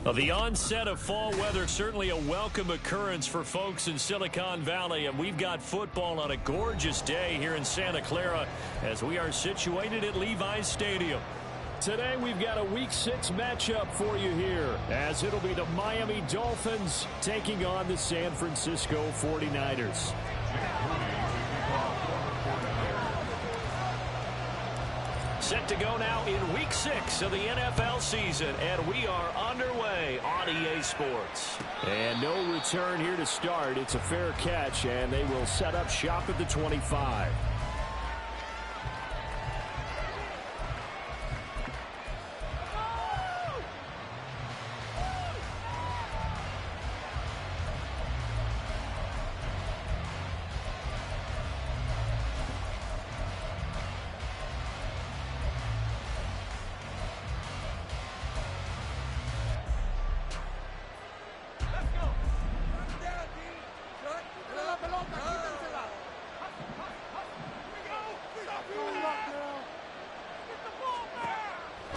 Well, the onset of fall weather, certainly a welcome occurrence for folks in Silicon Valley, and we've got football on a gorgeous day here in Santa Clara as we are situated at Levi's Stadium. Today we've got a Week 6 matchup for you here, as it'll be the Miami Dolphins taking on the San Francisco 49ers. Set to go now in Week 6 of the NFL season, and we are underway on EA Sports. And no return here to start. It's a fair catch, and they will set up shop at the 25.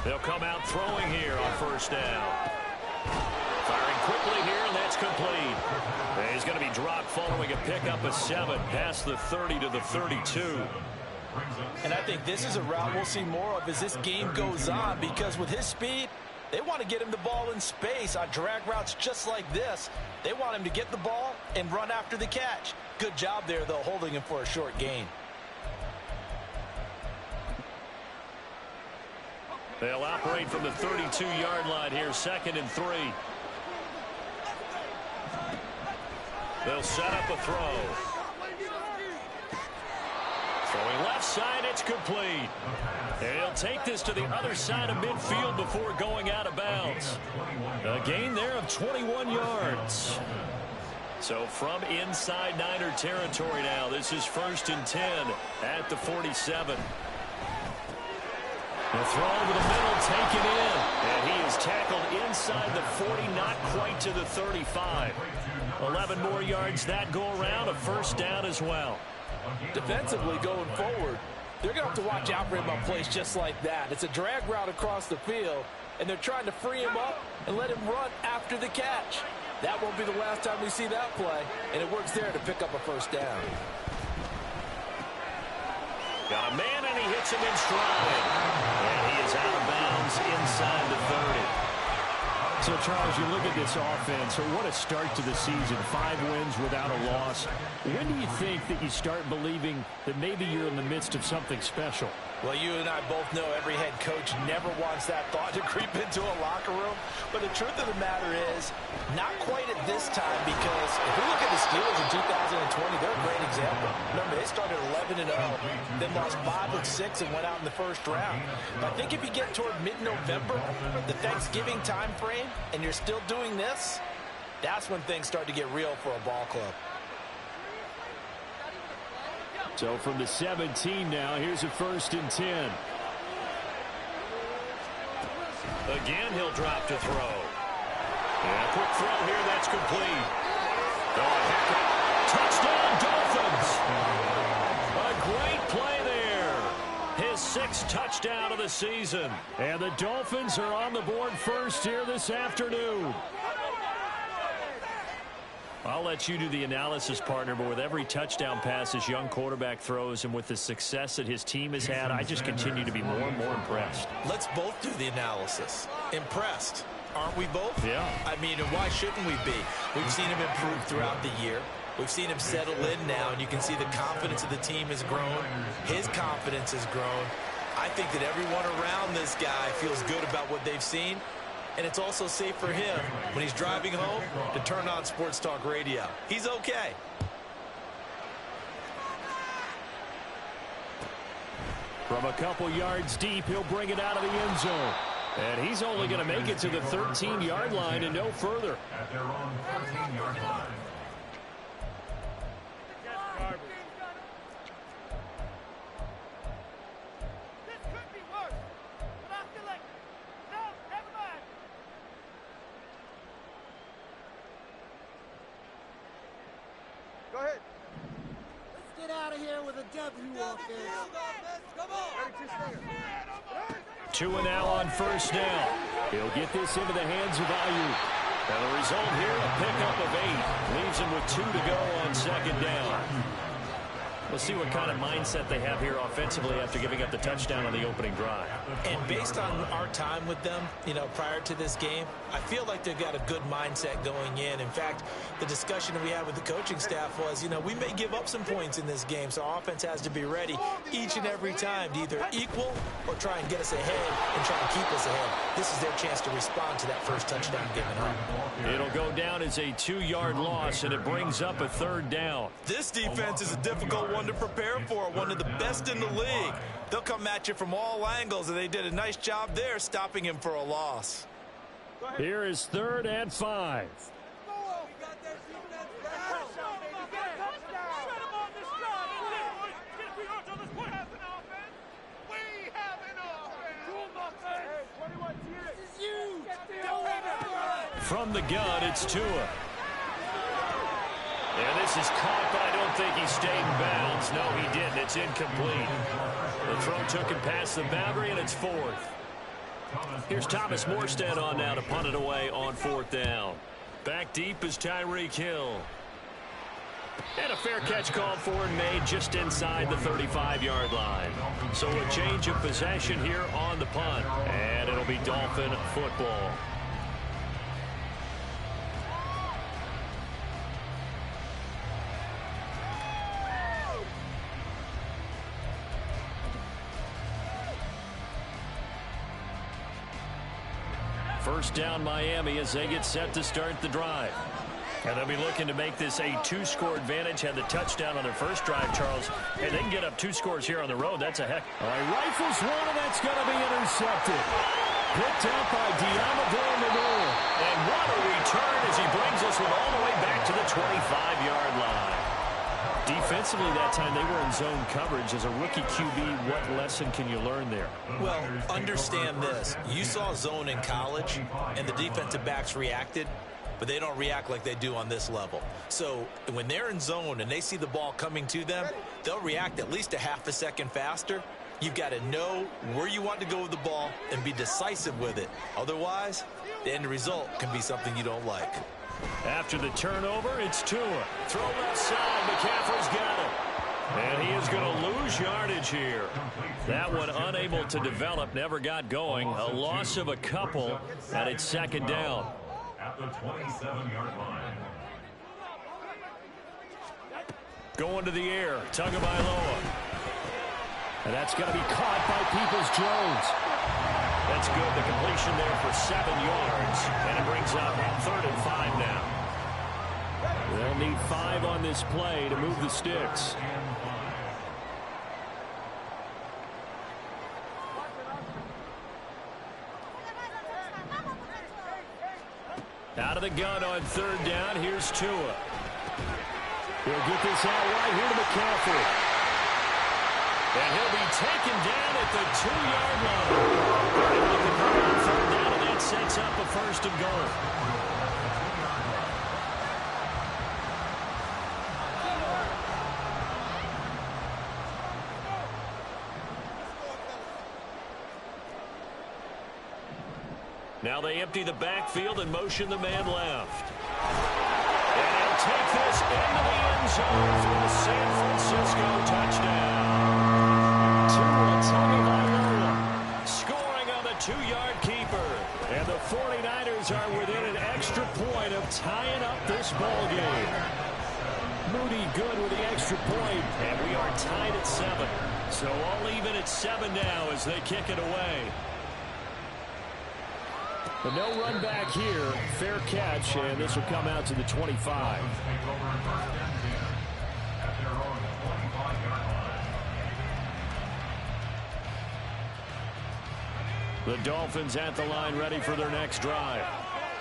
They'll come out throwing here on first down. Firing quickly here, and that's complete. And he's going to be dropped following a pickup of 7 past the 30 to the 32. And I think this is a route we'll see more of as this game goes on, because with his speed, they want to get him the ball in space on drag routes just like this. They want him to get the ball and run after the catch. Good job there, though, holding him for a short gain. They'll operate from the 32-yard line here, 2nd and 3. They'll set up a throw. Throwing left side, it's complete. And he'll take this to the other side of midfield before going out of bounds. A gain there of 21 yards. So from inside Niner territory now, this is 1st and 10 at the 47. The throw over the middle, taken in. And he is tackled inside the 40, not quite to the 35. 11 more yards that go around, a first down as well. Defensively going forward, they're going to have to watch out for him on plays just like that. It's a drag route across the field, and they're trying to free him up and let him run after the catch. That won't be the last time we see that play, and it works there to pick up a first down. Got a man, and he hits him in stride. And he is out of bounds inside the 30. So, Charles, you look at this offense, so what a start to the season. 5 wins without a loss. When do you think that you start believing that maybe you're in the midst of something special? Well, you and I both know every head coach never wants that thought to creep into a locker room. But the truth of the matter is, not quite at this time, because if we look at the Steelers in 2020, they're a great example. Remember, they started 11-0, then lost 5 of 6 and went out in the first round. But I think if you get toward mid-November, the Thanksgiving time frame, and you're still doing this, that's when things start to get real for a ball club. So from the 17 now, here's a 1st and 10. Again, he'll drop to throw. And a quick throw here, that's complete. Touchdown, Dolphins! A great play there. His 6th touchdown of the season. And the Dolphins are on the board first here this afternoon. I'll let you do the analysis, partner, but with every touchdown pass this young quarterback throws and with the success that his team has had, I just continue to be more and more impressed. Let's both do the analysis. Impressed. Aren't we both? Yeah. I mean, and why shouldn't we be? We've seen him improve throughout the year. We've seen him settle in now, and you can see the confidence of the team has grown. His confidence has grown. I think that everyone around this guy feels good about what they've seen. And it's also safe for him when he's driving home to turn on Sports Talk Radio. He's okay. From a couple yards deep, he'll bring it out of the end zone. And he's only going to make it to the 13-yard line and no further. At their own 14-yard line. Go ahead. Let's get out of here with a W offense. Come on. Tua now on first down. He'll get this into the hands of Ayuk. And the result here, a pickup of 8. Leaves him with 2 to go on second down. We'll see what kind of mindset they have here offensively after giving up the touchdown on the opening drive. And based on our time with them, prior to this game, I feel like they've got a good mindset going in. In fact, the discussion that we had with the coaching staff was, we may give up some points in this game, so our offense has to be ready each and every time to either equal or try and get us ahead and try and keep us ahead. This is their chance to respond to that first touchdown given up. It'll go down as a 2-yard loss, and it brings up a third down. This defense is a difficult one to prepare for, one of the best in the league. They'll come at you from all angles, and they did a nice job there stopping him for a loss. Here is 3rd and 5. From the gun, it's Tua. And this is caught, but I don't think he stayed in bounds. No, he didn't. It's incomplete. The throw took him past the boundary, and it's 4th. Here's Thomas Morstead on now to punt it away on 4th down. Back deep is Tyreek Hill. And a fair catch called for and made just inside the 35-yard line. So a change of possession here on the punt. And it'll be Dolphin football. First down Miami as they get set to start the drive. And they'll be looking to make this a 2-score advantage. Had the touchdown on their first drive, Charles. And they can get up 2 scores here on the road. That's a heck. All right, rifles one, and that's going to be intercepted. Picked up by Deommodore Lenoir. And what a return as he brings us all the way back to the 25-yard line. Defensively that time, they were in zone coverage. As a rookie QB, what lesson can you learn there? Well, understand this. You saw zone in college, and the defensive backs reacted, but they don't react like they do on this level. So when they're in zone and they see the ball coming to them, they'll react at least a half a second faster. You've got to know where you want to go with the ball and be decisive with it. Otherwise, the end result can be something you don't like. After the turnover, it's Tua. Throw left side. McCaffrey's got it. And he is going to lose yardage here. That one unable to develop, never got going. A loss of a couple, and it's 2nd down. At the 27-yard line. Going to the air. Tagovailoa. And that's going to be caught by Peoples-Jones. That's good. The completion there for 7 yards. And it brings up 3rd and 5 now. They'll need 5 on this play to move the sticks. Out of the gun on 3rd down. Here's Tua. He'll get this out right here to McCaffrey. And he'll be taken down at the 2-yard line. They're looking for a 3rd down, and that sets up a 1st and goal. Now they empty the backfield and motion the man left. And he'll take this into the end zone for the San Francisco touchdown. Tua Tagovailoa scoring on the 2-yard keeper. And the 49ers are within an extra point of tying up this ball game. Moody good with the extra point, and we are tied at 7. So all even at 7 now as they kick it away. But no run back here. Fair catch, and this will come out to the 25. The Dolphins at the line ready for their next drive.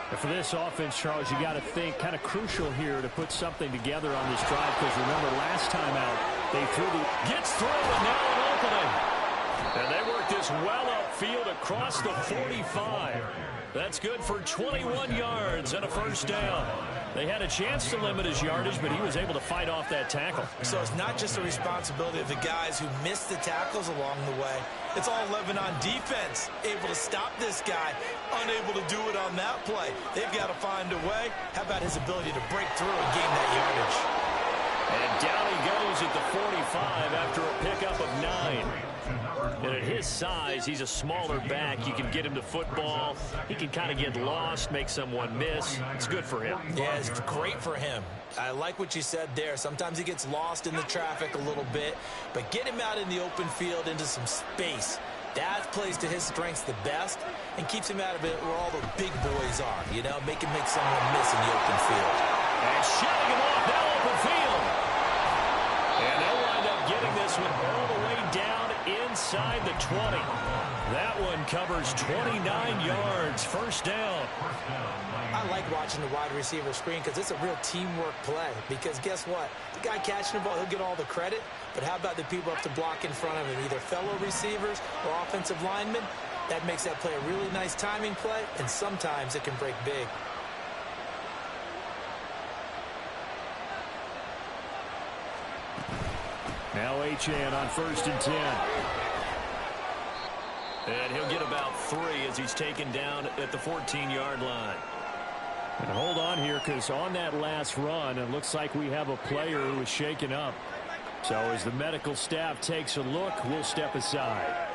And for this offense, Charles, you got to think kind of crucial here to put something together on this drive, because remember last time out they threw the gets through and now an opening. And they work this well upfield across the 45. That's good for 21 yards and a first down. They had a chance to limit his yardage, but he was able to fight off that tackle. So it's not just the responsibility of the guys who missed the tackles along the way. It's all 11 on defense, able to stop this guy, unable to do it on that play. They've got to find a way. How about his ability to break through and gain that yardage? And down he goes at the 45 after a pickup of 9. And at his size, he's a smaller back. You can get him to football. He can kind of get lost, make someone miss. It's good for him. Yeah, it's great for him. I like what you said there. Sometimes he gets lost in the traffic a little bit, but get him out in the open field into some space. That plays to his strengths the best and keeps him out of it where all the big boys are, you know, make him make someone miss in the open field. And shutting him off now open field. And they'll wind up getting this one all the way down inside the 20. That one covers 29 yards. First down. I like watching the wide receiver screen because it's a real teamwork play. Because guess what? The guy catching the ball, he'll get all the credit. But how about the people up to block in front of him, either fellow receivers or offensive linemen? That makes that play a really nice timing play, and sometimes it can break big. Now Achane on 1st and 10. And he'll get about 3 as he's taken down at the 14-yard line. And hold on here, because on that last run, it looks like we have a player who is shaken up. So as the medical staff takes a look, we'll step aside.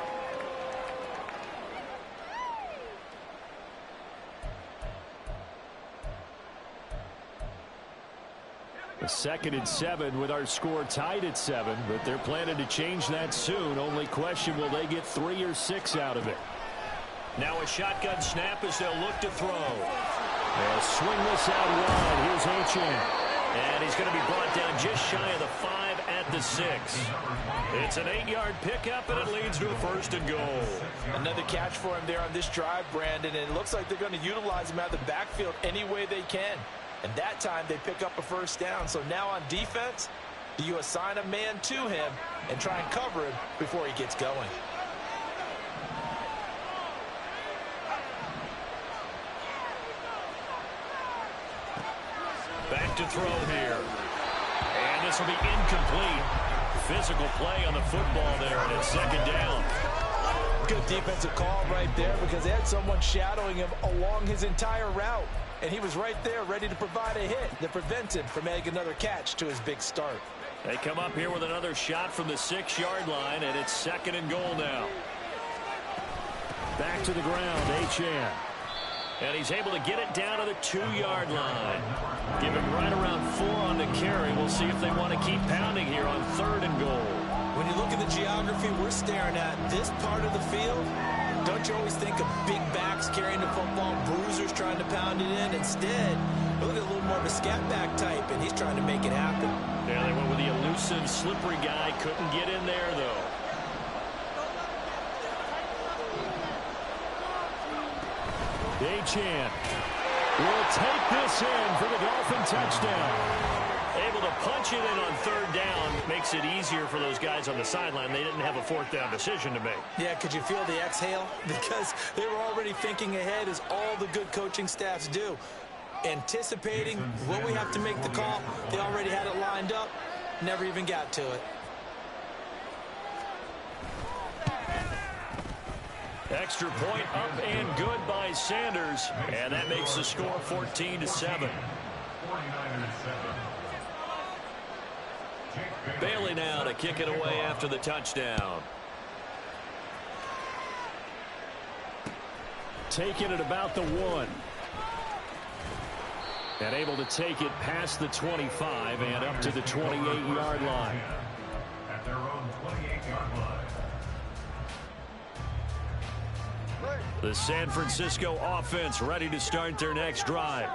A 2nd and 7 with our score tied at 7, but they're planning to change that soon. Only question, will they get 3 or 6 out of it? Now a shotgun snap as they'll look to throw. They'll swing this out wide. Here's Achane. And he's going to be brought down just shy of the 5 at the 6. It's an 8-yard pickup, and it leads to a 1st and goal. Another catch for him there on this drive, Brandon, and it looks like they're going to utilize him out of the backfield any way they can. And that time they pick up a 1st down. So now on defense, do you assign a man to him and try and cover him before he gets going? Back to throw here. And this will be incomplete. Physical play on the football there, and it's 2nd down. Good defensive call right there because they had someone shadowing him along his entire route. And he was right there ready to provide a hit that prevents him from making another catch to his big start. They come up here with another shot from the 6-yard line, and it's 2nd and goal now. Back to the ground, Achane. And he's able to get it down to the 2-yard line. Give him right around 4 on the carry. We'll see if they want to keep pounding here on 3rd and goal. When you look at the geography we're staring at, this part of the field, don't you always think of big backs carrying the football, bruisers trying to pound it in? Instead, look at a little more of a scat back type, and he's trying to make it happen. Yeah, they went with the elusive, slippery guy. Couldn't get in there, though. Achane will take this in for the Dolphin touchdown. Able to punch it in on 3rd down. Makes it easier for those guys on the sideline. They didn't have a 4th down decision to make. Yeah, could you feel the exhale? Because they were already thinking ahead, as all the good coaching staffs do. Anticipating what we have to make the call. They already had it lined up. Never even got to it. Extra point up and good by Sanders. And that makes the score 14-7. Bailey now to kick it away after the touchdown. Taking it about the 1. And able to take it past the 25 and up to the 28-yard line. At their own 28-yard line. The San Francisco offense ready to start their next drive.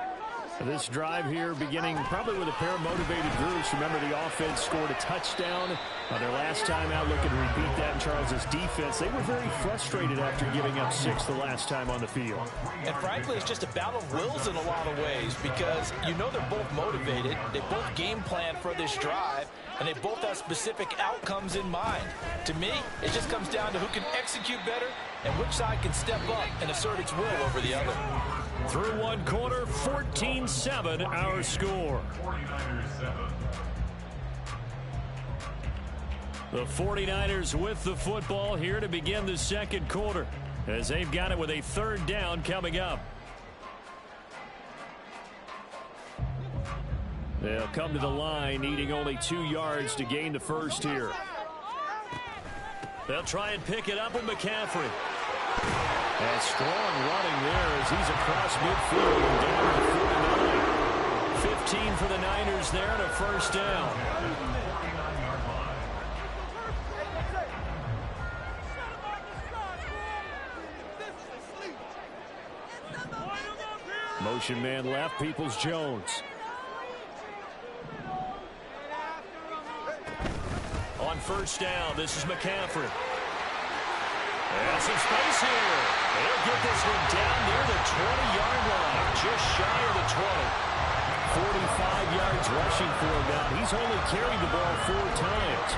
This drive here beginning probably with a pair of motivated groups. Remember, the offense scored a touchdown on their last time out. Looking to repeat that in Charles' defense. They were very frustrated after giving up 6 the last time on the field. And frankly, it's just a battle of wills in a lot of ways because you know they're both motivated. They both game plan for this drive. and they both have specific outcomes in mind. To me, it just comes down to who can execute better and which side can step up and assert its will over the other. Through one quarter, 14-7 our score. 49ers 7. The 49ers with the football here to begin the second quarter, as they've got it with a third down coming up. They'll come to the line needing only 2 yards to gain the first here. They'll try and pick it up with McCaffrey. And strong running there as he's across midfield and down to 49. 15 for the Niners there and a first down. Motion man left, Peoples-Jones. On first down, this is McCaffrey. And some space here. They'll get this one down near the 20-yard line, just shy of the 20. 45 yards rushing for him now. He's only carried the ball 4 times.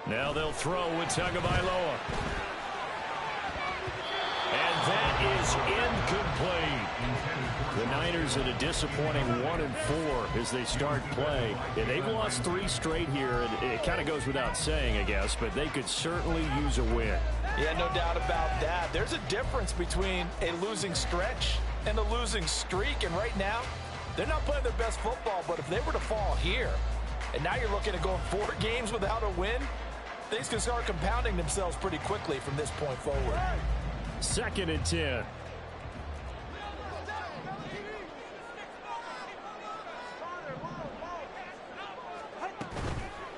Now they'll throw with Tagovailoa. And that is incomplete. The Niners in a disappointing 1-4 as they start play. And they've lost 3 straight here. And it kind of goes without saying, I guess, but they could certainly use a win. Yeah, no doubt about that. There's a difference between a losing stretch and a losing streak. And right now, they're not playing their best football. But if they were to fall here, and now you're looking at going 4 games without a win, things can start compounding themselves pretty quickly from this point forward. 2nd and 10.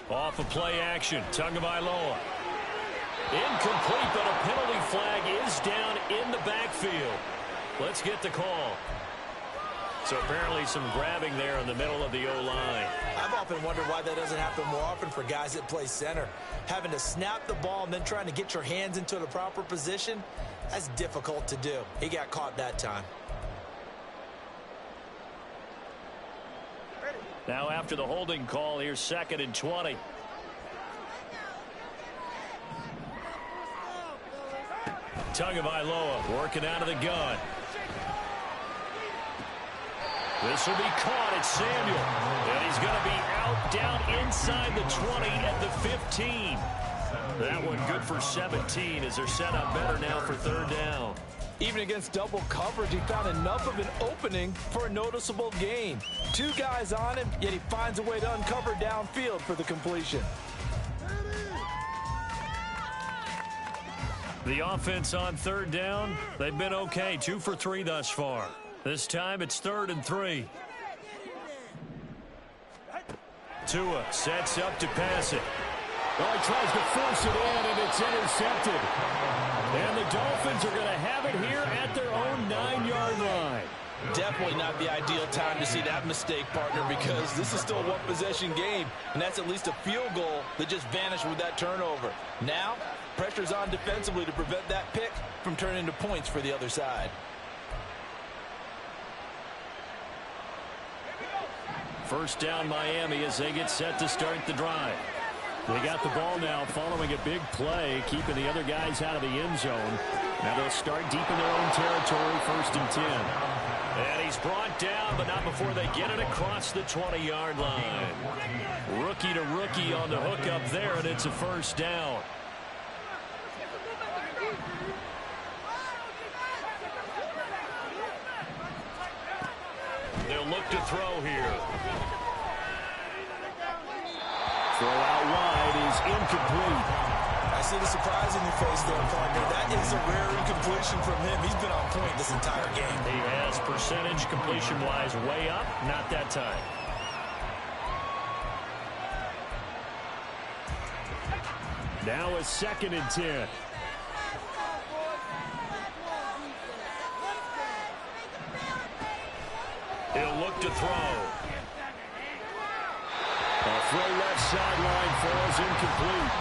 Off of play action, Tagovailoa. Incomplete, but a penalty flag is down in the backfield. Let's get the call. So apparently some grabbing there in the middle of the O-line. I've often wondered why that doesn't happen more often for guys that play center. Having to snap the ball and then trying to get your hands into the proper position, that's difficult to do. He got caught that time. Now after the holding call, here's 2nd and 20. Tagovailoa working out of the gun. This will be caught. It's Samuel. And he's going to be out down inside the 20 at the 15. That one good for 17 as they're set up better now for 3rd down. Even against double coverage, he found enough of an opening for a noticeable gain. 2 guys on him, yet he finds a way to uncover downfield for the completion. The offense on 3rd down, they've been okay. 2 for 3 thus far. This time it's 3rd and 3. Tua sets up to pass it. Well, he tries to force it in, and it's intercepted. And the Dolphins are going to have it here at their own 9-yard line. Definitely not the ideal time to see that mistake, partner, because this is still a one-possession game, and that's at least a field goal that just vanished with that turnover. Now, pressure's on defensively to prevent that pick from turning into points for the other side. First down Miami as they get set to start the drive. They got the ball now following a big play, keeping the other guys out of the end zone. Now they'll start deep in their own territory, 1st and 10. And he's brought down, but not before they get it across the 20-yard line. Rookie to rookie on the hookup there, and it's a first down. They'll look to throw here. Throw out wide is incomplete. I see the surprise in your face there, partner. That is a rare incompletion from him. He's been on point this entire game. He has percentage completion-wise way up, not that time. Now a 2nd and 10. He'll look to throw. A throw left sideline falls incomplete.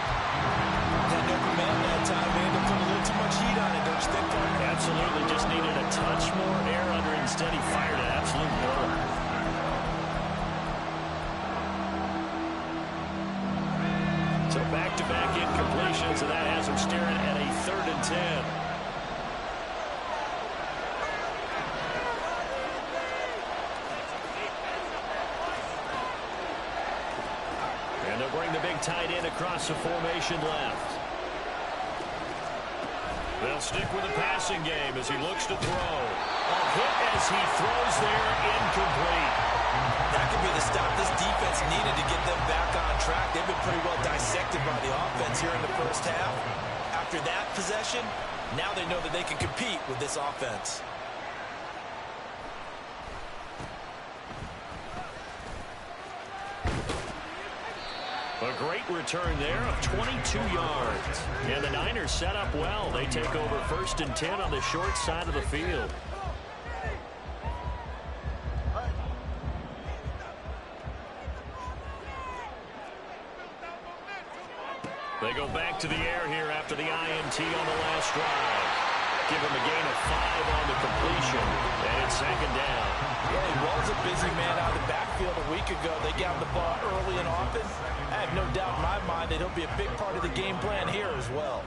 Had no command that time. They ended up putting a little too much heat on it, don't you think, partner? Absolutely. Just needed a touch more air under it. Instead, he fired an absolute bullet. So back-to-back incompletions, and that has him staring at a 3rd and 10. And they'll bring the big tight end across the formation left. They'll stick with the passing game as he looks to throw. A hit as he throws there, incomplete. That could be the stop this defense needed to get them back on track. They've been pretty well dissected by the offense here in the first half. After that possession, now they know that they can compete with this offense. A great return there of 22 yards. And the Niners set up well. They take over 1st and 10 on the short side of the field. They go back to the air here after the INT on the last drive. Give him a gain of 5 on the completion. And it's 2nd down. Yeah, he was a busy man out of the backfield a week ago. They got him the ball early and often. I have no doubt in my mind that he'll be a big part of the game plan here as well.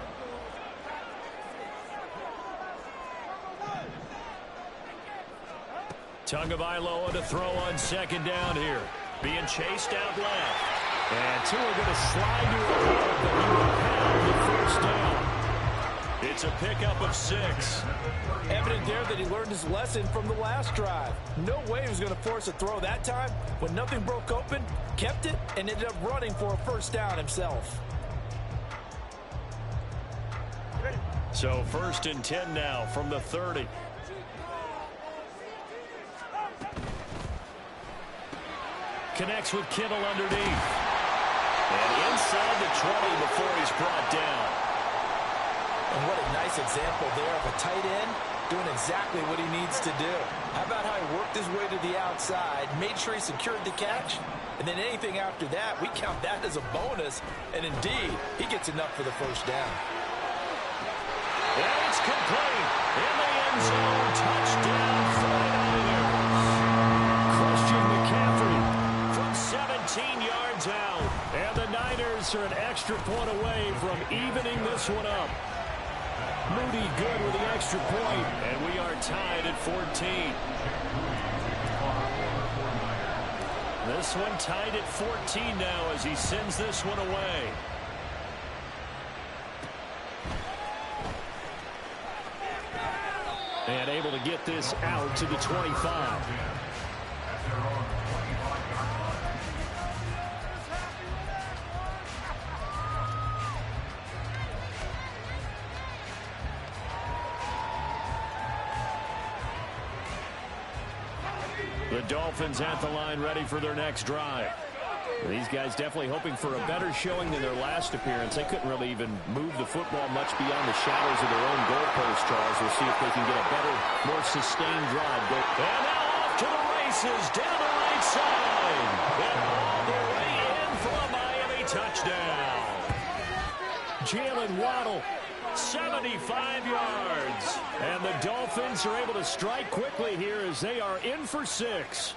Tagovailoa to throw on 2nd down here. Being chased out left. And Tua going to slide to a hit, but he will have the 1st down. It's a pickup of 6. Evident there that he learned his lesson from the last drive. No way he was going to force a throw that time. When nothing broke open, kept it, and ended up running for a 1st down himself. So 1st and 10 now from the 30. Connects with Kittle underneath. And inside the 20 before he's brought down. And what a nice example there of a tight end doing exactly what he needs to do. How about how he worked his way to the outside, made sure he secured the catch, and then anything after that, we count that as a bonus. And indeed, he gets enough for the 1st down. And it's complete. In the end zone, touchdown 49ers. Christian McCaffrey from 17 yards out. And the Niners are an extra point away from evening this one up. Moody good with the extra point, and we are tied at 14. This one tied at 14 now as he sends this one away. And able to get this out to the 25. The Dolphins at the line ready for their next drive. These guys definitely hoping for a better showing than their last appearance. They couldn't really even move the football much beyond the shadows of their own goalpost, Charles. We'll see if they can get a better, more sustained drive. And now off to the races down the right side. And all the way in for a Miami touchdown. Jalen Waddle, 75 yards. And the Dolphins are able to strike quickly here as they are in for 6.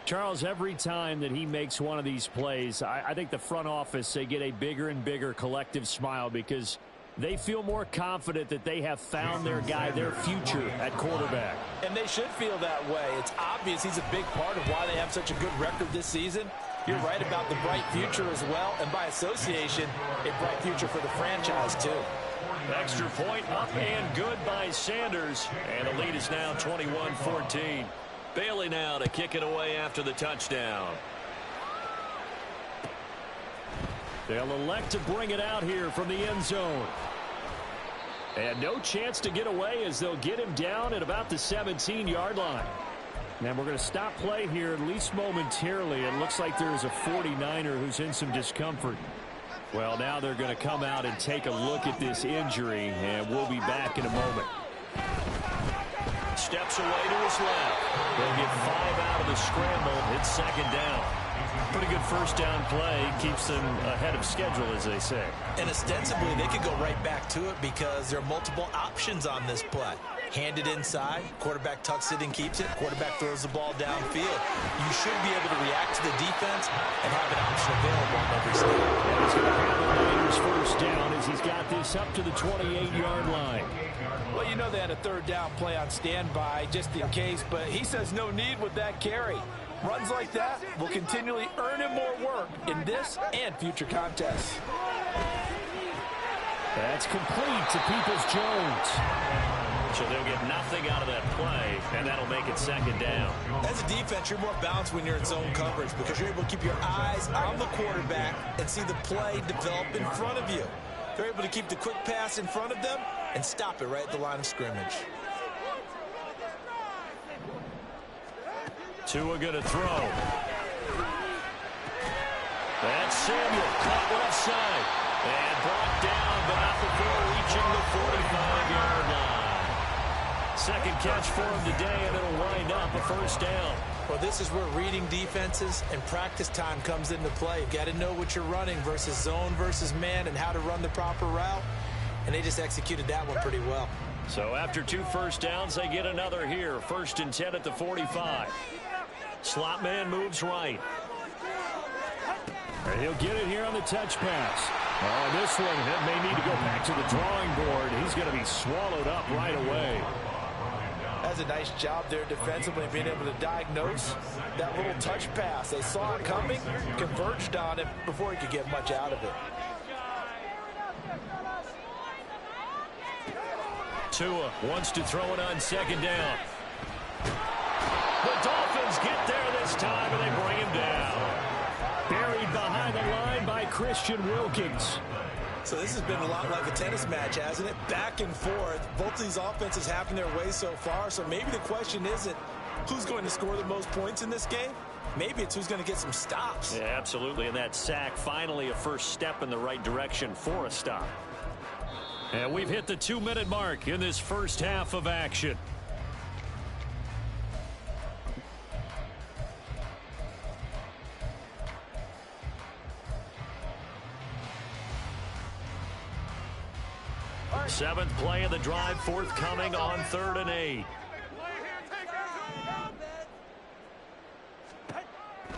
Charles, every time that he makes one of these plays, I think the front office, they get a bigger and bigger collective smile because they feel more confident that they have found their guy, their future at quarterback. And they should feel that way. It's obvious he's a big part of why they have such a good record this season. You're right about the bright future as well, and by association, a bright future for the franchise too. Extra point up and good by Sanders, and the lead is now 21-14. Bailey now to kick it away after the touchdown. They'll elect to bring it out here from the end zone. And no chance to get away as they'll get him down at about the 17-yard line. And we're going to stop play here at least momentarily. It looks like there's a 49er who's in some discomfort. Well, now they're going to come out and take a look at this injury, and we'll be back in a moment. steps away to his left. They'll get 5 out of the scramble. It's second down. Pretty good first down play. Keeps them ahead of schedule, as they say. And ostensibly, they could go right back to it because there are multiple options on this play. Hand it inside, quarterback tucks it and keeps it, quarterback throws the ball downfield. You should be able to react to the defense and have an option available on every snap. And he's going to have the Raiders first down as he's got this up to the 28-yard line. Well, you know they had a third down play on standby just in case, but he says no need with that carry. Runs like that will continually earn him more work in this and future contests. That's complete to Peoples-Jones. So they'll get nothing out of that play, and that'll make it second down. As a defense, you're more balanced when you're in zone coverage because you're able to keep your eyes on the quarterback and see the play develop in front of you. They're able to keep the quick pass in front of them and stop it right at the line of scrimmage. Tua going to throw. That's Samuel, caught left side. And brought down, but not before reaching the 45-yard line. Second catch for him today, and it'll wind up a first down. Well, this is where reading defenses and practice time comes into play. You've got to know what you're running versus zone versus man and how to run the proper route. And they just executed that one pretty well. So after 2 first downs, they get another here. First and 10 at the 45. Slot man moves right. And he'll get it here on the touch pass. Oh, this one may need to go back to the drawing board. He's going to be swallowed up right away. That's a nice job there defensively, being able to diagnose that little touch pass. They saw it coming, converged on it before he could get much out of it. Tua wants to throw it on second down. The Dolphins get there this time, and they bring him down. Buried behind the line by Christian Wilkins. So this has been a lot like a tennis match, hasn't it? Back and forth. Both of these offenses having their way so far. So maybe the question isn't who's going to score the most points in this game. Maybe it's who's going to get some stops. Yeah, absolutely. And that sack, finally a first step in the right direction for a stop. And we've hit the 2-minute mark in this first half of action. Seventh play of the drive forthcoming on 3rd and 8.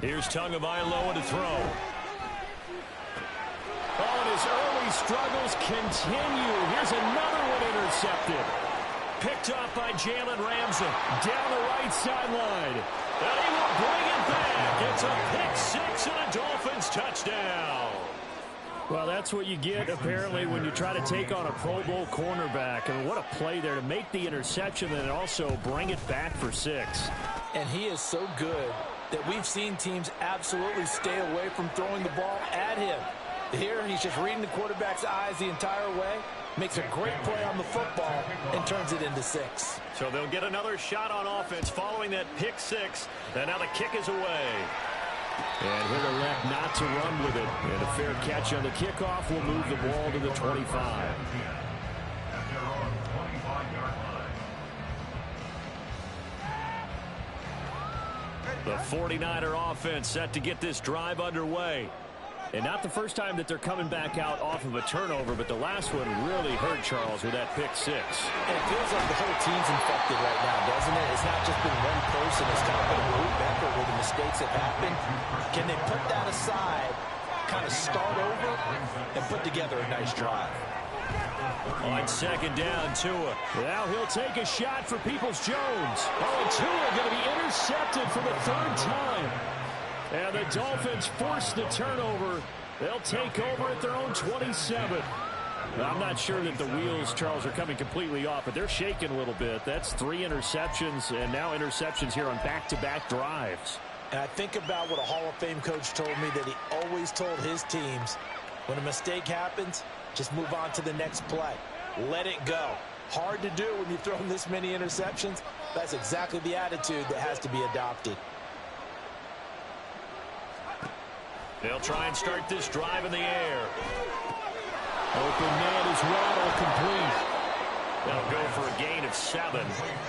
Here's Tagovailoa to throw. Oh, and his early struggles continue. Here's another one intercepted. Picked up by Jalen Ramsey down the right sideline. And he will bring it back. It's a pick six and a Dolphins touchdown. Well, that's what you get, apparently, when you try to take on a Pro Bowl cornerback. And what a play there to make the interception and also bring it back for 6. And he is so good that we've seen teams absolutely stay away from throwing the ball at him. Here, he's just reading the quarterback's eyes the entire way, makes a great play on the football, and turns it into 6. So they'll get another shot on offense following that pick 6. And now the kick is away. And here to elect not to run with it. And a fair catch on the kickoff will move the ball to the 25. The 49er offense set to get this drive underway. And not the first time that they're coming back out off of a turnover, but the last one really hurt Charles with that pick 6. And it feels like the whole team's infected right now, doesn't it? It's not just been one person. It's kind of been a group effort with the mistakes that happened. Can they put that aside, kind of start over, and put together a nice drive? On second down, Tua. Now he'll take a shot for Peoples-Jones. Oh, and Tua going to be intercepted for the 3rd time. And the Dolphins force the turnover. They'll take over at their own 27. I'm not sure that the wheels, Charles, are coming completely off, but they're shaking a little bit. That's 3 interceptions, and now interceptions here on back-to-back drives. And I think about what a Hall of Fame coach told me, that he always told his teams, when a mistake happens, just move on to the next play. Let it go. Hard to do when you've thrown this many interceptions. That's exactly the attitude that has to be adopted. They'll try and start this drive in the air. Open man is Waddle complete. They'll go for a gain of 7,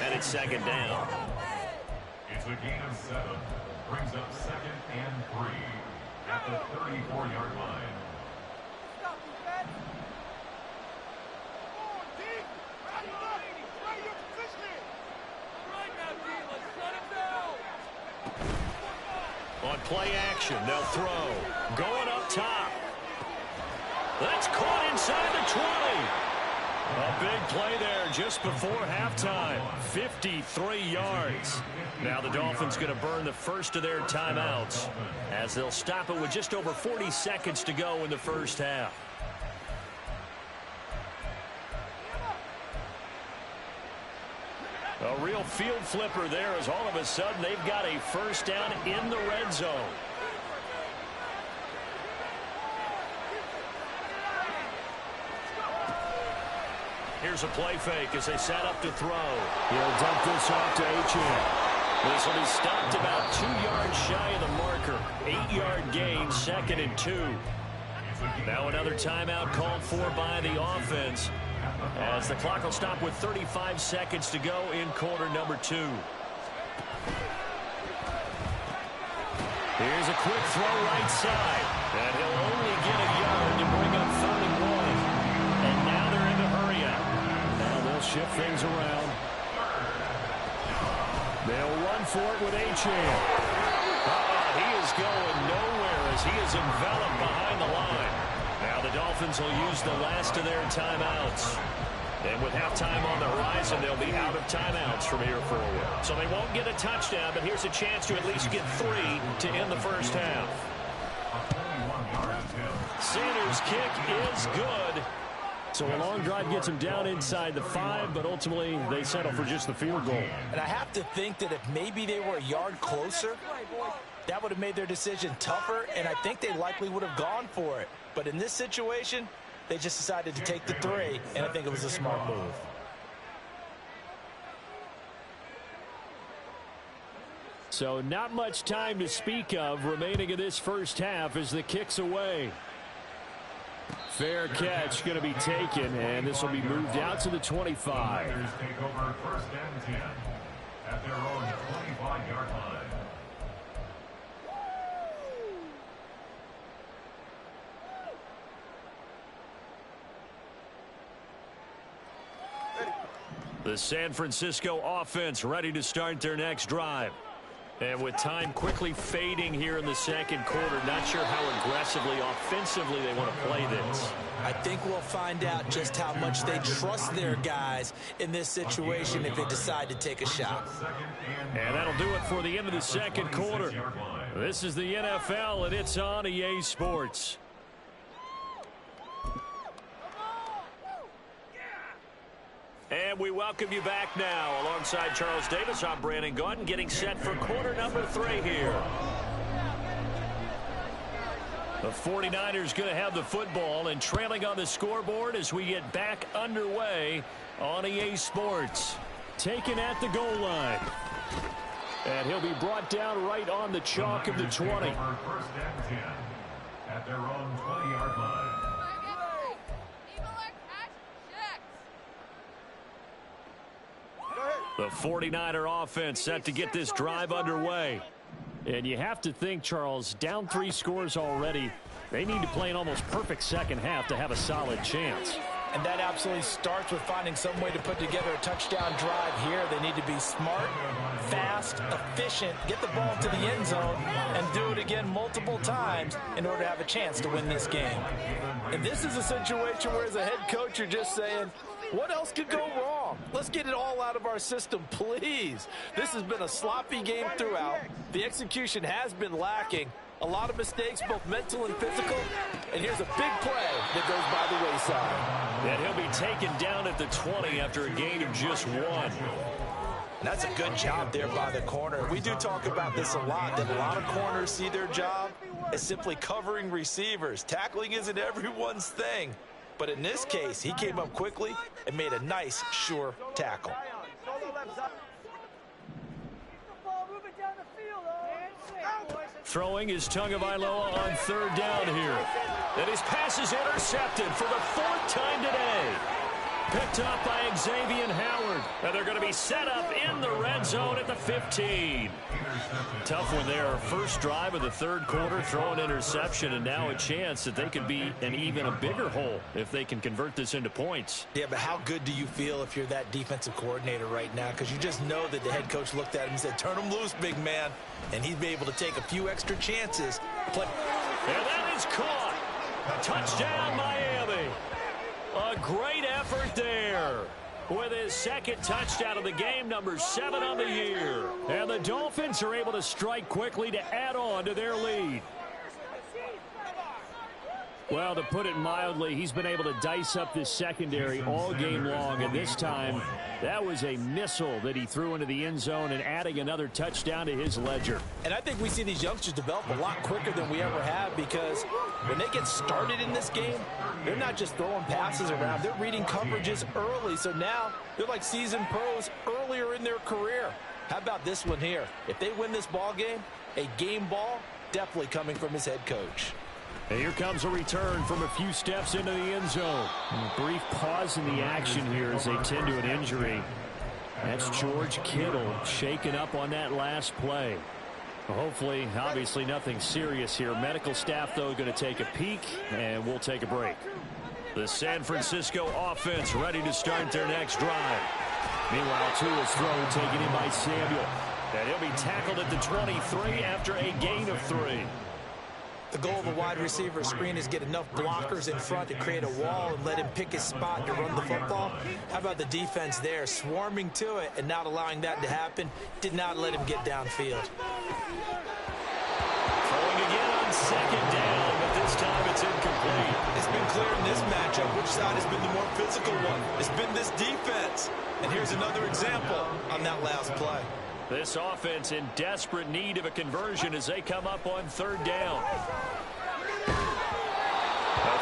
and it's second down. It's a gain of 7. Brings up 2nd and 3 at the 34-yard line. Stop, defense. Oh, D. Right your position. Right now, D. Let's shut him down. On play action, they'll throw. Going up top. That's caught inside the 20. A big play there just before halftime. 53 yards. Now the Dolphins going to burn the first of their timeouts as they'll stop it with just over 40 seconds to go in the first half. A real field flipper there as all of a sudden they've got a first down in the red zone. Here's a play fake as they set up to throw. He'll dump this off to Achane. This will be stopped about 2 yards shy of the marker. 8-yard gain, 2nd and 2. Now another timeout called for by the offense as the clock will stop with 35 seconds to go in quarter number 2. Here's a quick throw right side. And he'll only get a yard to bring up 31. And now they're in the hurry up. Now they'll shift things around. They'll run for it with Achane. He is going nowhere as he is enveloped behind the line. Now the Dolphins will use the last of their timeouts. And with halftime on the horizon, they'll be out of timeouts from here forward. So they won't get a touchdown, but here's a chance to at least get 3 to end the first half. Sanders' kick is good. So a long drive gets them down inside the 5, but ultimately they settle for just the field goal. And I have to think that if maybe they were a yard closer, that would have made their decision tougher, and I think they likely would have gone for it. But in this situation, they just decided to take the 3, and I think it was a smart move. So not much time to speak of remaining in this first half as the kick's away. Fair catch going to be taken, and this will be moved out to the 25. Take over 1st and 10 at their own 25-yard line. The San Francisco offense ready to start their next drive. And with time quickly fading here in the second quarter, not sure how aggressively, offensively they want to play this. I think we'll find out just how much they trust their guys in this situation if they decide to take a shot. And that'll do it for the end of the second quarter. This is the NFL, and it's on EA Sports. And we welcome you back now. Alongside Charles Davis, I'm Brandon Gaudin, getting set for quarter number 3 here. The 49ers going to have the football and trailing on the scoreboard as we get back underway on EA Sports. Taken at the goal line. And he'll be brought down right on the chalk of the 20. 1st and 10 at their own 20-yard line. The 49er offense set to get this drive underway. And you have to think, Charles, down 3 scores already. They need to play an almost perfect second half to have a solid chance. And that absolutely starts with finding some way to put together a touchdown drive here. They need to be smart, fast, efficient, get the ball to the end zone, and do it again multiple times in order to have a chance to win this game. And this is a situation where as a head coach, you're just saying, what else could go wrong? Let's get it all out of our system, please. This has been a sloppy game throughout. The execution has been lacking. A lot of mistakes, both mental and physical. And here's a big play that goes by the wayside. And he'll be taken down at the 20 after a gain of just 1. And that's a good job there by the corner. We do talk about this a lot, that a lot of corners see their job as simply covering receivers. Tackling isn't everyone's thing. But in this case, he came up quickly and made a nice, sure tackle. Throwing is Tagovailoa on 3rd down here. And his pass is intercepted for the 4th time today. picked up by Xavier Howard. And they're going to be set up in the red zone at the 15. Tough one there. First drive of the third quarter, throw an interception, and now a chance that they could be in even a bigger hole if they can convert this into points. Yeah, but how good do you feel if you're that defensive coordinator right now? Because you just know that the head coach looked at him and said, turn him loose, big man. And he'd be able to take a few extra chances. And that is caught. Touchdown, Miami. A great effort there. With his second touchdown of the game, number 7 on the year. And the Dolphins are able to strike quickly to add on to their lead. Well, to put it mildly, he's been able to dice up this secondary all game long, and this time that was a missile that he threw into the end zone and adding another touchdown to his ledger. And I think we see these youngsters develop a lot quicker than we ever have, because when they get started in this game, they're not just throwing passes around. They're reading coverages early, so now they're like seasoned pros earlier in their career. How about this one here? If they win this ball game, a game ball definitely coming from his head coach. And here comes a return from a few steps into the end zone. And a brief pause in the action here as they tend to an injury. That's George Kittle shaken up on that last play. Well, hopefully, obviously nothing serious here. Medical staff, though, going to take a peek, and we'll take a break. The San Francisco offense ready to start their next drive. Meanwhile, Tua's throw taken in by Samuel. And he'll be tackled at the 23 after a gain of 3. The goal of a wide receiver screen is get enough blockers in front to create a wall and let him pick his spot to run the football. How about the defense there, swarming to it and not allowing that to happen? Did not let him get downfield. Throwing again on second down, but this time it's incomplete. It's been clear in this matchup which side has been the more physical one. It's been this defense. And here's another example on that last play. This offense in desperate need of a conversion as they come up on third down. A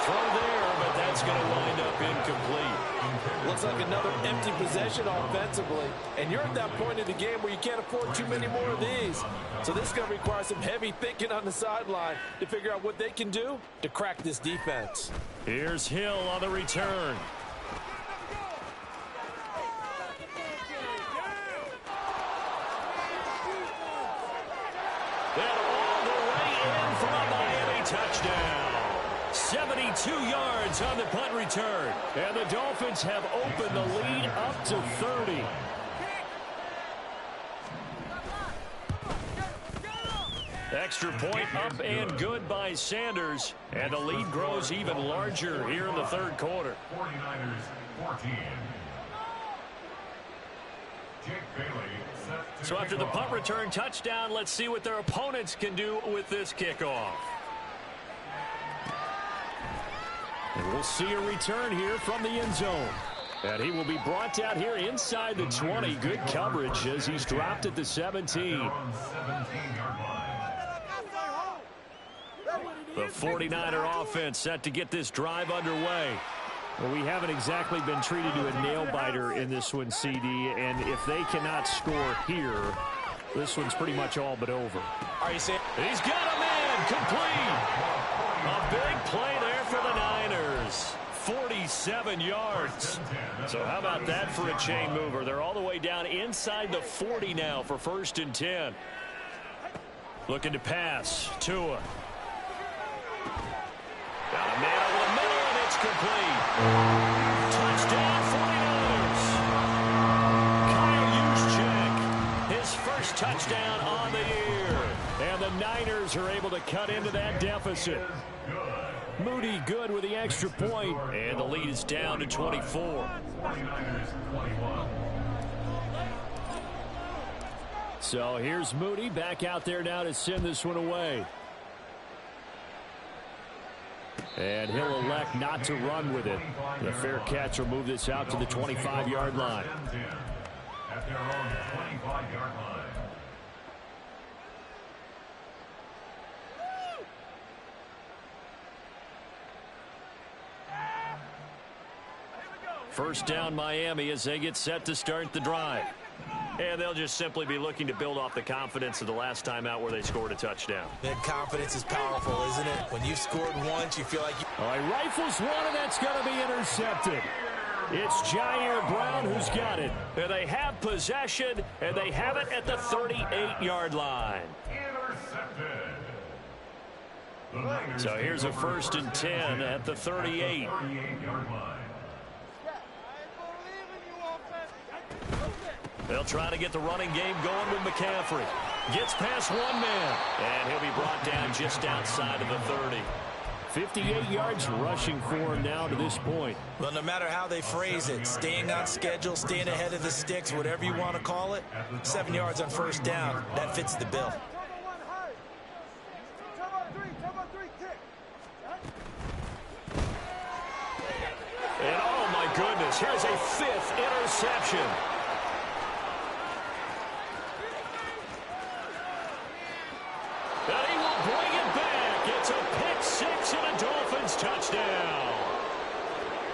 throw there, but that's going to wind up incomplete. Looks like another empty possession offensively. And you're at that point in the game where you can't afford too many more of these. So this is going to require some heavy thinking on the sideline to figure out what they can do to crack this defense. Here's Hill on the return. And all the way in for a Miami touchdown. 72 yards on the punt return. And the Dolphins have opened the lead up to 30. Extra point up and good by Sanders. And the lead grows even larger here in the third quarter. 49ers 14. Jake Bailey. So after the punt return touchdown, let's see what their opponents can do with this kickoff. And we'll see a return here from the end zone. And he will be brought down here inside the 20. Good coverage as he's dropped at the 17. The 49er offense set to get this drive underway. Well, we haven't exactly been treated to a nail-biter in this one, CD, and if they cannot score here, this one's pretty much all but over. Are you saying? He's got a man complete. A big play there for the Niners. 47 yards. So how about that for a chain mover? They're all the way down inside the 40 now for 1st and 10. Looking to pass. Tua. Got a man over the middle, and it's complete. Touchdown 49ers. Kyle Juszczyk, his first touchdown on the year. And the Niners are able to cut into that deficit. Moody good with the extra point, and the lead is down to 24. 49ers 21. So here's Moody back out there now to send this one away. And he'll elect not to run with it. The fair catch will move this out to the 25-yard line. At their own 25-yard line. First down Miami as they get set to start the drive. And they'll just simply be looking to build off the confidence of the last time out where they scored a touchdown. That confidence is powerful, isn't it? When you've scored once, you feel like you... All right, rifles one, and that's going to be intercepted. It's Jair Brown who's got it. And they have possession, and they have it at the 38-yard line. Intercepted. So here's a 1st and 10 at the 38. 38-yard line. They'll try to get the running game going with McCaffrey. Gets past one man, and he'll be brought down just outside of the 30. 58 yards rushing for him now to this point. Well, no matter how they phrase it, staying on schedule, staying ahead of the sticks, whatever you want to call it, 7 yards on 1st down, that fits the bill. And oh my goodness, here's a 5th interception. And he will bring it back. It's a pick 6 and a Dolphins touchdown.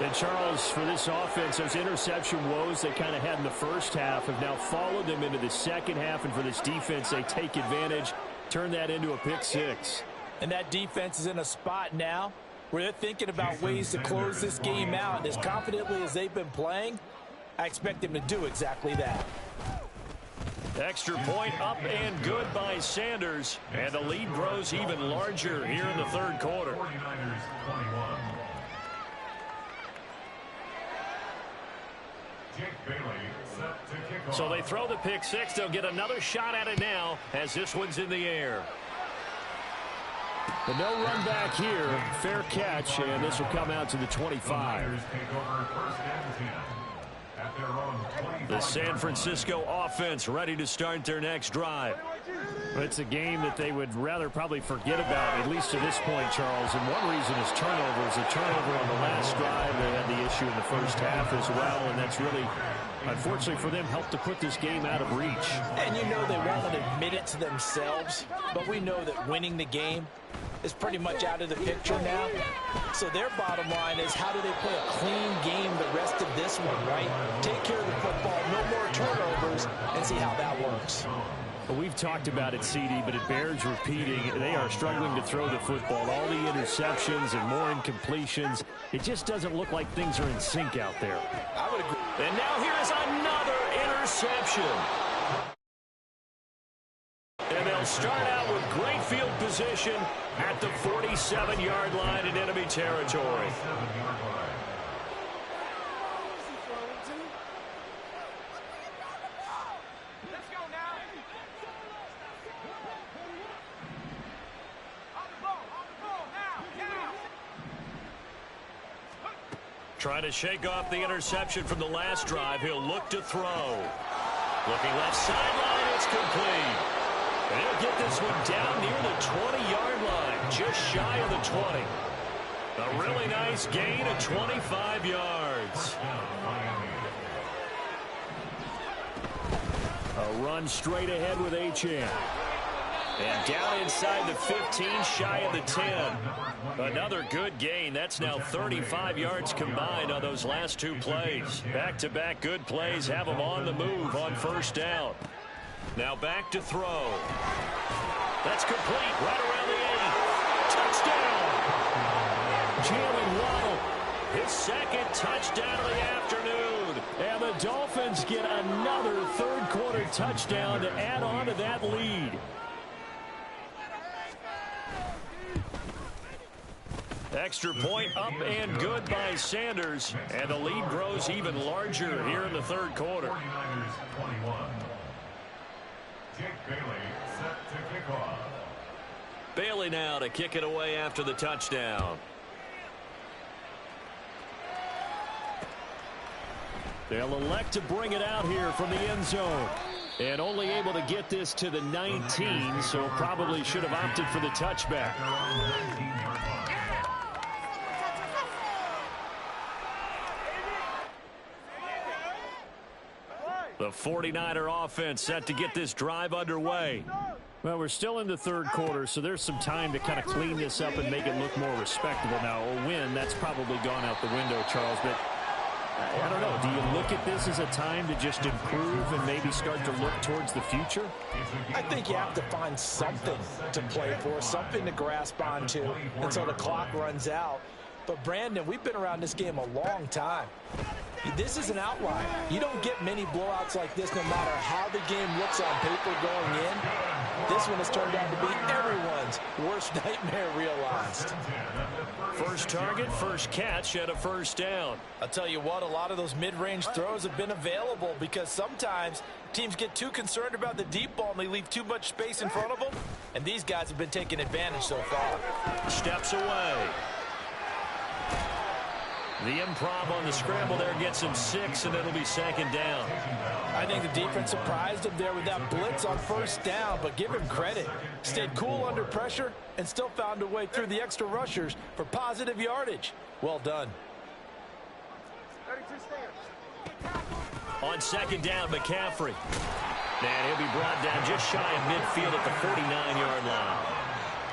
And Charles, for this offense, those interception woes they kind of had in the first half have now followed them into the second half. And for this defense, they take advantage, turn that into a pick 6. And that defense is in a spot now where they're thinking about ways to close this game out. And as confidently as they've been playing, I expect them to do exactly that. Extra point up and good by Sanders. And the lead grows even larger here in the 3rd quarter. 49ers 21. Jake Bailey set to kick off. So they throw the pick 6. They'll get another shot at it now as this one's in the air. But no run back here. Fair catch, and this will come out to the 25. Niners take over 1st and 10 at their own 25. The San Francisco offense ready to start their next drive. It's a game that they would rather probably forget about, at least to this point, Charles. And one reason is turnovers. A turnover on the last drive. They had the issue in the first half as well, and that's really, unfortunately for them, helped to put this game out of reach. And you know they won't admit it to themselves, but we know that winning the game is pretty much out of the picture now. So their bottom line is, how do they play a clean game the rest of this one, right? Take care of the football, no more turnovers, and see how that works. Well, we've talked about it, CD, but it bears repeating. They are struggling to throw the football. All the interceptions and more incompletions. It just doesn't look like things are in sync out there. I would agree. And now here's another interception. And they'll start out with great field position at the 47-yard line in enemy territory. 7-yard line. Let's go now. On the ball now. Trying to shake off the interception from the last drive. He'll look to throw. Looking left sideline, it's complete. And he'll get this one down near the 20-yard line, just shy of the 20. A really nice gain of 25 yards. A run straight ahead with Achane. And down inside the 15, shy of the 10. Another good gain. That's now 35 yards combined on those last 2 plays. Back-to-back good plays have them on the move on 1st down. Now back to throw. That's complete right around the 80. Touchdown! Jalen Waddle, his 2nd touchdown of the afternoon. And the Dolphins get another 3rd quarter touchdown to add on to that lead. Extra point up and good by Sanders. And the lead grows even larger here in the 3rd quarter. 49ers 21. Jake Bailey set to kick off. Bailey now to kick it away after the touchdown. They'll elect to bring it out here from the end zone. And only able to get this to the 19, so probably should have opted for the touchback. The 49er offense set to get this drive underway. Well, we're still in the 3rd quarter, so there's some time to kind of clean this up and make it look more respectable. Now, a win, that's probably gone out the window, Charles, but I don't know. Do you look at this as a time to just improve and maybe start to look towards the future? I think you have to find something to play for, something to grasp onto until the clock runs out. But, Brandon, we've been around this game a long time. This is an outlier. You don't get many blowouts like this no matter how the game looks on paper going in. This one has turned out to be everyone's worst nightmare realized. First target, first catch, and a first down. I'll tell you what, a lot of those mid-range throws have been available because sometimes teams get too concerned about the deep ball and they leave too much space in front of them. And these guys have been taking advantage so far. Steps away. The improv on the scramble there gets him 6, and it'll be second down. I think the defense surprised him there with that blitz on first down, but give him credit. Stayed cool under pressure and still found a way through the extra rushers for positive yardage. Well done. On second down, McCaffrey. And he'll be brought down just shy of midfield at the 49-yard line.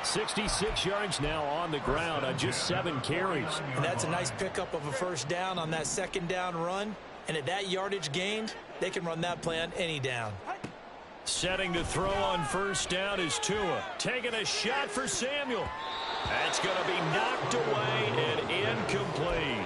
66 yards now on the ground on just 7 carries. And that's a nice pickup of a first down on that second down run. And at that yardage gained, they can run that play on any down. Setting to throw on first down is Tua. Taking a shot for Samuel. That's going to be knocked away and incomplete.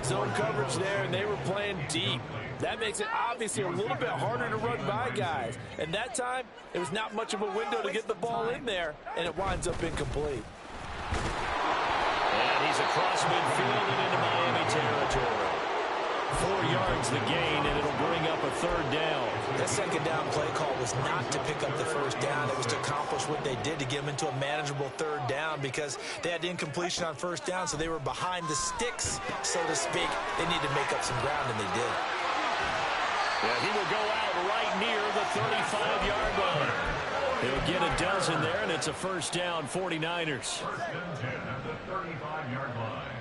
Zone coverage there, and they were playing deep. That makes it obviously a little bit harder to run by guys. And that time, it was not much of a window to get the ball in there, and it winds up incomplete. And he's across midfield and into Miami territory. 4 yards the gain, and it'll bring up a third down. That second down play call was not to pick up the first down. It was to accomplish what they did to get them into a manageable third down because they had incompletion on first down, so they were behind the sticks, so to speak. They needed to make up some ground, and they did. Yeah, he will go out right near the 35-yard line. He'll get a dozen there, and it's a first down, 49ers. First and 10 at the 35-yard line.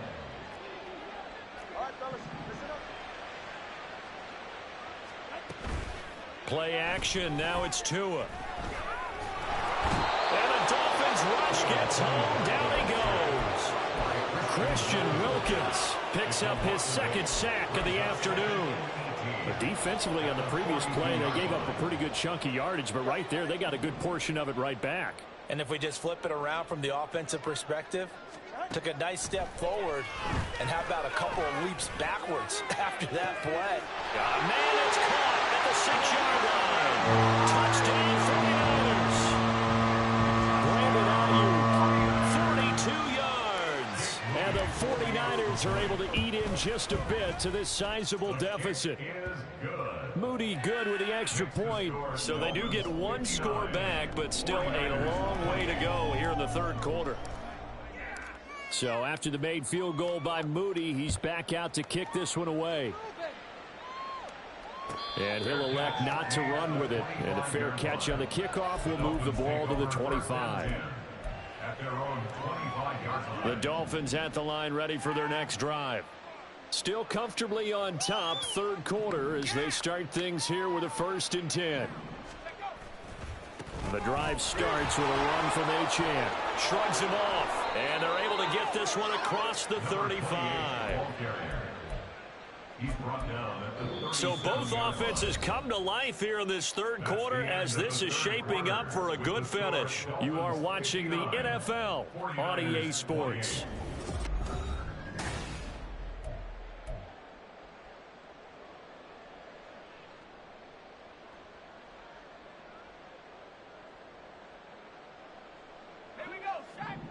Play action, now it's Tua. And a Dolphins rush gets home, down he goes. Christian Wilkins picks up his second sack of the afternoon. But defensively on the previous play, they gave up a pretty good chunk of yardage, but right there, they got a good portion of it right back. And if we just flip it around from the offensive perspective, took a nice step forward, and how about a couple of leaps backwards after that play? Man, it's caught at the 6-yard line. Touchdown for the Brandon Ayuk, 42 yards. And the 49ers are able to eat in just a bit to this sizable deficit. Moody good with the extra point, so they do get one score back, but still a long way to go here in the third quarter. So after the made field goal by Moody, he's back out to kick this one away. And he'll elect not to run with it. And a fair catch on the kickoff will move the ball to the 25. The Dolphins at the line ready for their next drive. Still comfortably on top, third quarter as they start things here with a 1st and 10. The drive starts with a run from Achane. Shrugs him off, and they're able to get this one across the 35. So both offenses come to life here in this third quarter as this is shaping up for a good finish. You are watching the NFL on EA Sports.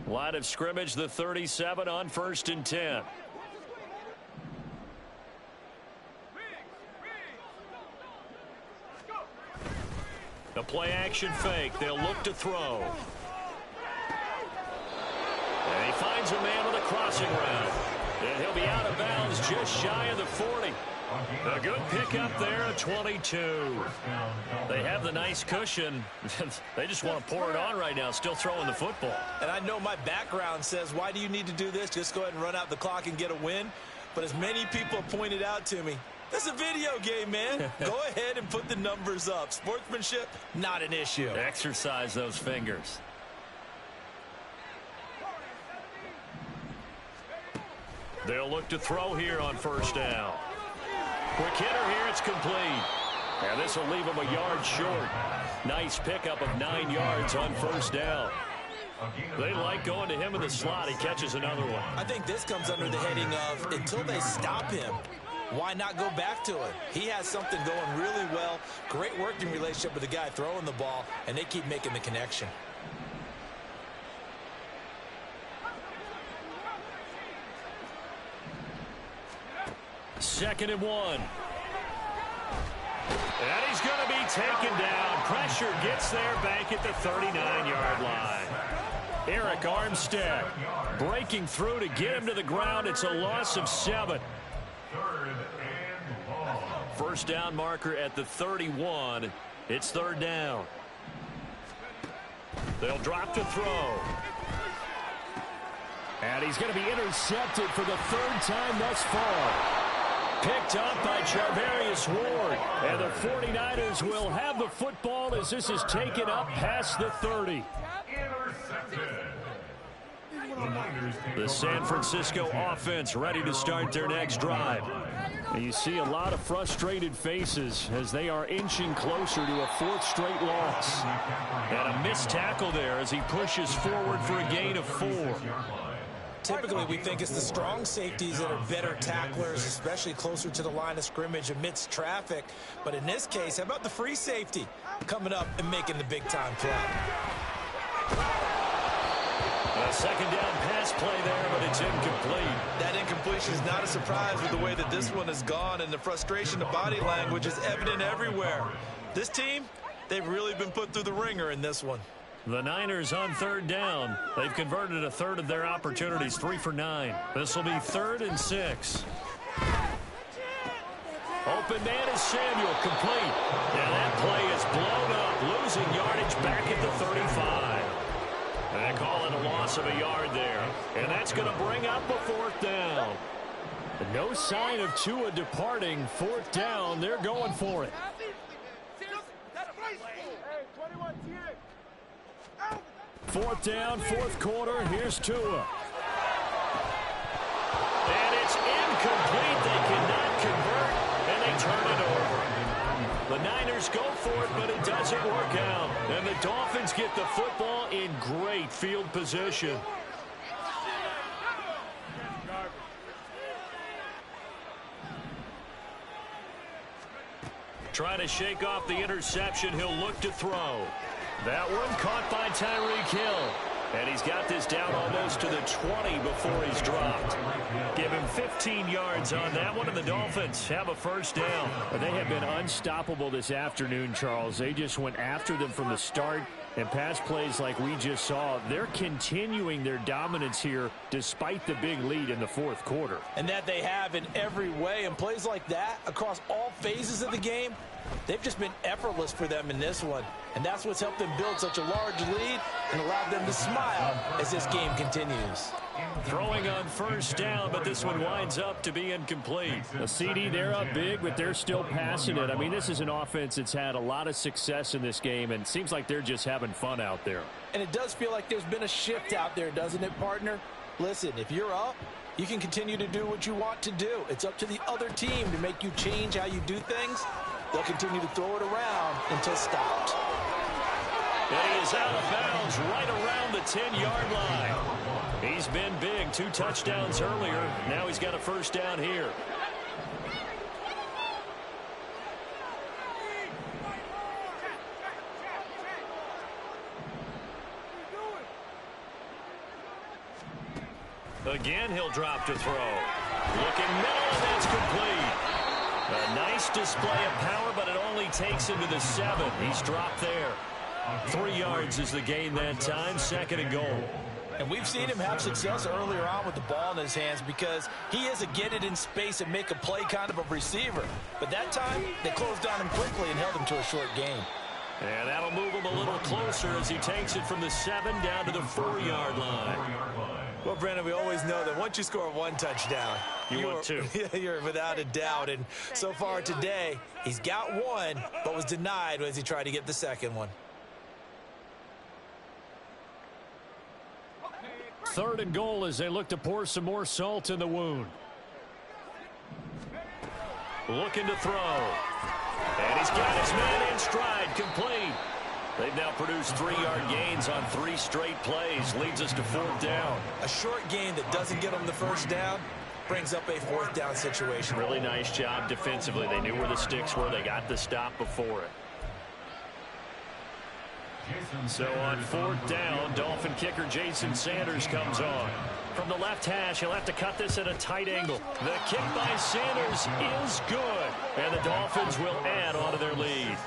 Line of scrimmage, the 37 on 1st and 10. The play action fake. They'll look to throw. And he finds a man with a crossing route. And he'll be out of bounds just shy of the 40. A good pickup there at 22. They have the nice cushion. They just want to pour it on right now, still throwing the football. And I know my background says, why do you need to do this? Just go ahead and run out the clock and get a win. But as many people have pointed out to me, this is a video game, man. Go ahead and put the numbers up. Sportsmanship, not an issue. Exercise those fingers. They'll look to throw here on 1st down. Quick hitter here, it's complete. And this will leave him a yard short. Nice pickup of 9 yards on 1st down. They like going to him in the slot. He catches another one. I think this comes under the heading of until they stop him, why not go back to it? He has something going really well. Great working relationship with the guy throwing the ball, and they keep making the connection. Second and 1. And he's going to be taken down. Pressure gets there back at the 39-yard line. Arik Armstead breaking through to get him to the ground. It's a loss of 7. First down marker at the 31. It's third down. They'll drop to throw. And he's going to be intercepted for the third time thus far. Picked up by Charvarius Ward. And the 49ers will have the football as this is taken up past the 30. The San Francisco offense ready to start their next drive. And you see a lot of frustrated faces as they are inching closer to a fourth straight loss. And a missed tackle there as he pushes forward for a gain of 4. Typically, we think it's the strong safeties that are better tacklers, especially closer to the line of scrimmage amidst traffic. But in this case, how about the free safety coming up and making the big-time play? A second down pass play there, but it's incomplete. That incompletion is not a surprise with the way that this one has gone, and the frustration of body language is evident everywhere. This team, they've really been put through the ringer in this one. The Niners on third down. They've converted a third of their opportunities, 3 for 9. This will be 3rd and 6. Open man is Samuel, complete. And that play is blown up, losing yardage back at the 35. And they call it a loss of a yard there. And that's going to bring up a 4th down. No sign of Tua departing. 4th down, they're going for it. 4th down, 4th quarter. Here's Tua. And it's incomplete. They cannot convert, and they turn it over. The Niners go for it, but it doesn't work out. And the Dolphins get the football in great field position. Trying to shake off the interception. He'll look to throw. That one caught by Tyreek Hill. And he's got this down almost to the 20 before he's dropped. Give him 15 yards on that one, and the Dolphins have a first down. They have been unstoppable this afternoon, Charles. They just went after them from the start. And pass plays like we just saw, they're continuing their dominance here despite the big lead in the 4th quarter. And that they have in every way. And plays like that across all phases of the game, they've just been effortless for them in this one. And that's what's helped them build such a large lead and allowed them to smile as this game continues. Throwing on first down, but this one winds up to be incomplete. A CD, they're up big, but they're still passing it. I mean, this is an offense that's had a lot of success in this game, and it seems like they're just having fun out there. And it does feel like there's been a shift out there, doesn't it, partner? Listen, if you're up, you can continue to do what you want to do. It's up to the other team to make you change how you do things. They'll continue to throw it around until stopped. And he is out of bounds right around the 10-yard line. He's been big, 2 touchdowns earlier. Now he's got a first down here. Again, he'll drop to throw. Looking middle, and that's complete. A nice display of power, but it only takes him to the 7. He's dropped there. 3 yards is the gain that time, 2nd and goal. And we've seen him have success earlier on with the ball in his hands because he is a get it in space and make a play kind of a receiver. But that time, they closed on him quickly and held him to a short gain. And that'll move him a little closer as he takes it from the 7 down to the 4-yard line. Well, Brandon, we always know that once you score 1 touchdown, want 2. You're without a doubt. And so far today, he's got 1, but was denied as he tried to get the 2nd one. 3rd and goal as they look to pour some more salt in the wound. Looking to throw. And he's got his man in stride, complete. They've now produced 3-yard gains on 3 straight plays. Leads us to 4th down. A short gain that doesn't get them the first down, brings up a fourth down situation. Really nice job defensively. They knew where the sticks were. They got the stop before it. So on fourth down, Dolphin kicker Jason Sanders comes on. From the left hash, he'll have to cut this at a tight angle. The kick by Sanders is good. And the Dolphins will add on to their lead.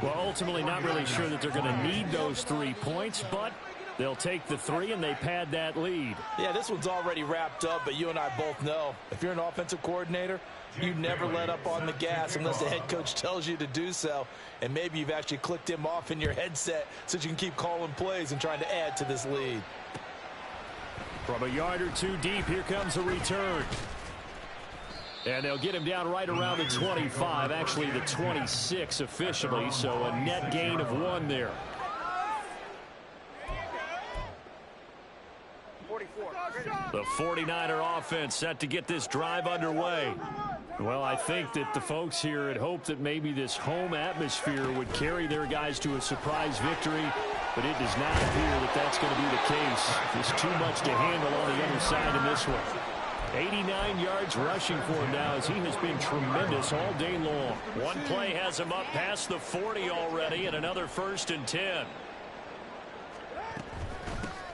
Well, ultimately not really sure that they're going to need those 3 points, but they'll take the 3 and they pad that lead. Yeah, this one's already wrapped up, but you and I both know if you're an offensive coordinator, you never let up on the gas unless the head coach tells you to do so. And maybe you've actually clicked him off in your headset so you can keep calling plays and trying to add to this lead. From a yard or 2 deep, here comes the return. And they'll get him down right around the 25, actually the 26 officially, so a net gain of 1 there. 44. The 49er offense set to get this drive underway. Well, I think that the folks here had hoped that maybe this home atmosphere would carry their guys to a surprise victory, but it does not appear that that's going to be the case. There's too much to handle on the other side in this one. 89 yards rushing for him now as he has been tremendous all day long. One play has him up past the 40 already and another 1st and 10.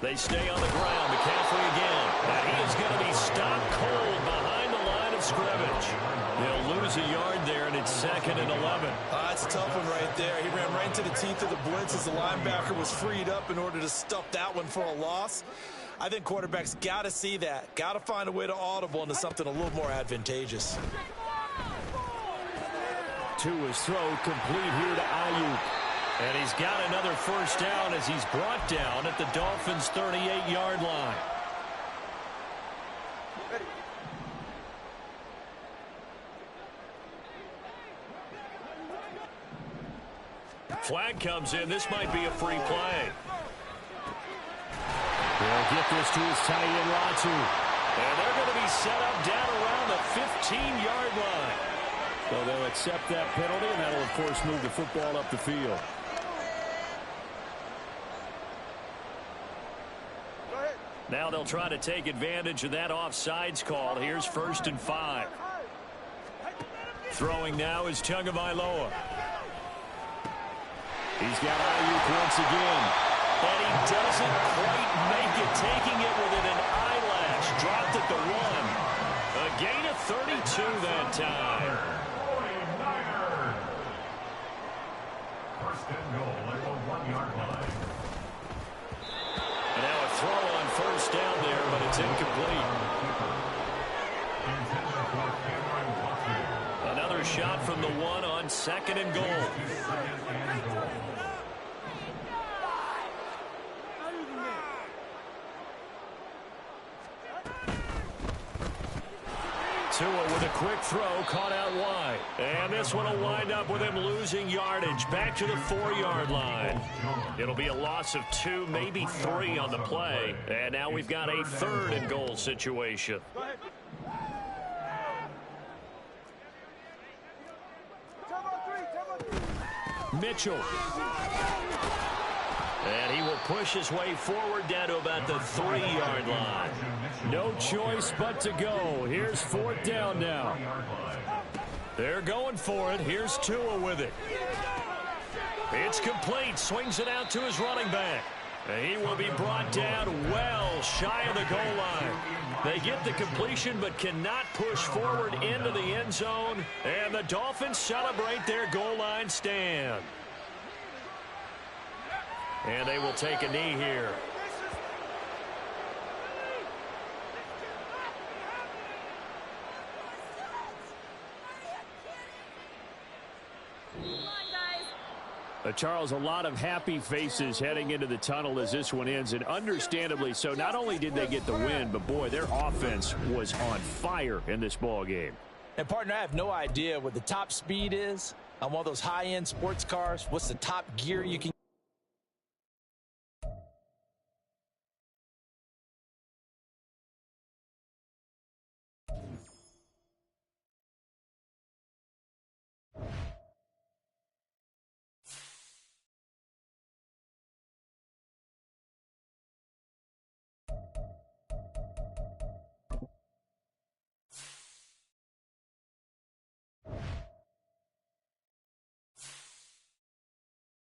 They stay on the ground. McCaffrey again. And he is going to be stopped cold behind the line of scrimmage. They'll lose a yard there, and it's 2nd and 11. That's a tough one right there. He ran right into the teeth of the blitz as the linebacker was freed up in order to stuff that one for a loss. I think quarterbacks got to see that. Got to find a way to audible into something a little more advantageous. To his throw, complete here to Ayuk. And he's got another 1st down as he's brought down at the Dolphins' 38-yard line. Flag comes in. This might be a free play. They'll get this to his tight end, Latu. And they're going to be set up down around the 15-yard line. So they'll accept that penalty, and that'll, of course, move the football up the field. Now they'll try to take advantage of that offsides call. Here's 1st and 5. Throwing now is Tagovailoa. He's got Ayuk once again. And he doesn't quite make it, taking it within an eyelash. Dropped at the 1. A gain of 32 that time. 49ers. 1st and goal at the 1-yard line. And now a throw on 1st down there, but it's incomplete. Another shot from the 1 on 2nd and goal. Tua with a quick throw, caught out wide. And this one will wind up with him losing yardage back to the 4-yard line. It'll be a loss of 2, maybe 3 on the play. And now we've got a 3rd and goal situation. Mitchell. And he will push his way forward down to about the 3-yard line. No choice but to go. Here's 4th down now. They're going for it. Here's Tua with it. It's complete. Swings it out to his running back. And he will be brought down well shy of the goal line. They get the completion but cannot push forward into the end zone. And the Dolphins celebrate their goal line stand. And they will take a knee here. Charles, a lot of happy faces heading into the tunnel as this one ends, and understandably so. Not only did they get the win, but boy, their offense was on fire in this ball game. And partner, I have no idea what the top speed is on one of those high-end sports cars. What's the top gear you can